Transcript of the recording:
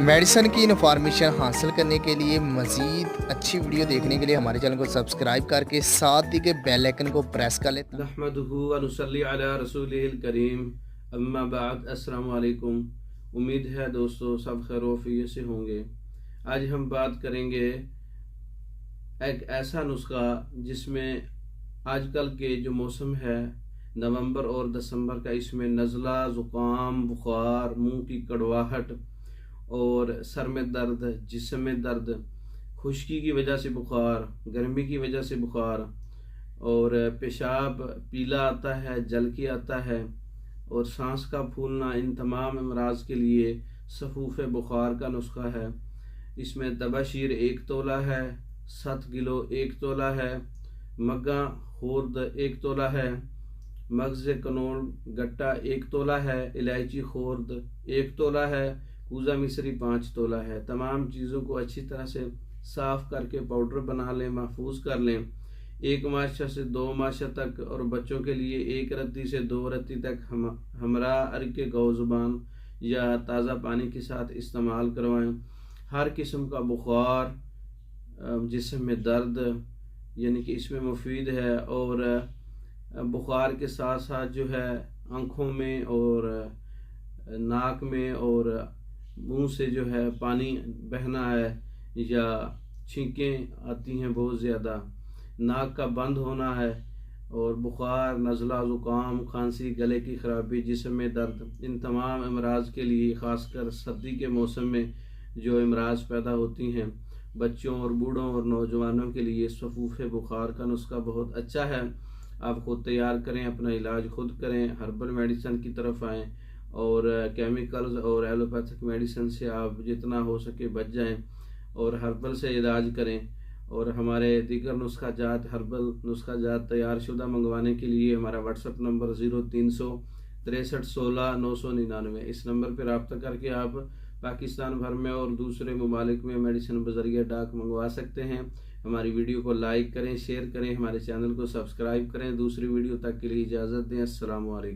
Medicine की information हासिल करने के लिए मज़ीद अच्छी वीडियो देखने के लिए हमारे चैनल को सब्सक्राइब करके साथ ही के बेल आइकन को प्रेस कर लें। नहमदुहु व नुसल्ली अला रसूलिहिल करीम, अम्मा बाद, अस्सलामु अलैकुम। उम्मीद है दोस्तों सब खैर वफ़ियत से होंगे। आज हम बात करेंगे एक ऐसा नुस्खा जिसमें आजकल के जो मौसम है नवंबर और दिसंबर का, इसमें नज़ला, ज़ुकाम, बुखार, मुंह की कड़वाहट और सर में दर्द, जिस्म में दर्द, खुश्की की वजह से बुखार, गर्मी की वजह से बुखार और पेशाब पीला आता है, जल के आता है और सांस का फूलना, इन तमाम अमराज के लिए सफूफ बुखार का नुस्खा है। इसमें तबाशीर 1 तोला है, 7 किलो 1 तोला है, मग्गा खुर्द 1 तोला है, मगज़ कनोल गट्टा 1 तोला है, इलायची खुर्द 1 तोला है, कूज़ा मिस्री 5 तोला है। तमाम चीज़ों को अच्छी तरह से साफ़ करके पाउडर बना लें, महफूज कर लें। 1 माशा से 2 माशा तक और बच्चों के लिए 1 रत्ती से 2 रत्ती तक हमरा अर्क गौ ज़ुबान या ताज़ा पानी के साथ इस्तेमाल करवाएं। हर किस्म का बुखार, जिस्म में दर्द, यानी कि इसमें मुफीद है। और बुखार के साथ साथ जो है आँखों में और नाक में और मुंह से जो है पानी बहना है या छींकें आती हैं बहुत ज़्यादा, नाक का बंद होना है और बुखार, नज़ला, ज़ुकाम, खांसी, गले की ख़राबी, जिस्म में दर्द, इन तमाम अमराज के लिए ख़ासकर सर्दी के मौसम में जो अमराज पैदा होती हैं बच्चों और बूढ़ों और नौजवानों के लिए सफूफ बुखार का नुस्खा बहुत अच्छा है। आप खुद तैयार करें, अपना इलाज खुद करें, हर्बल मेडिसिन की तरफ आएँ और केमिकल्स और एलोपैथिक मेडिसिन से आप जितना हो सके बच जाएं और हर्बल से इलाज करें। और हमारे दीगर नुस्खा जात, हर्बल नुस्खा जात तैयार शुदा मंगवाने के लिए हमारा व्हाट्सअप नंबर 0300 63 16 999, इस नंबर पर रब्ता करके आप पाकिस्तान भर में और दूसरे ममालिक में मेडिसिन बजरिया डाक मंगवा सकते हैं। हमारी वीडियो को लाइक करें, शेयर करें, हमारे चैनल को सब्सक्राइब करें। दूसरी वीडियो तक के लिए इजाज़त दें। अस्सलामु अलैकुम।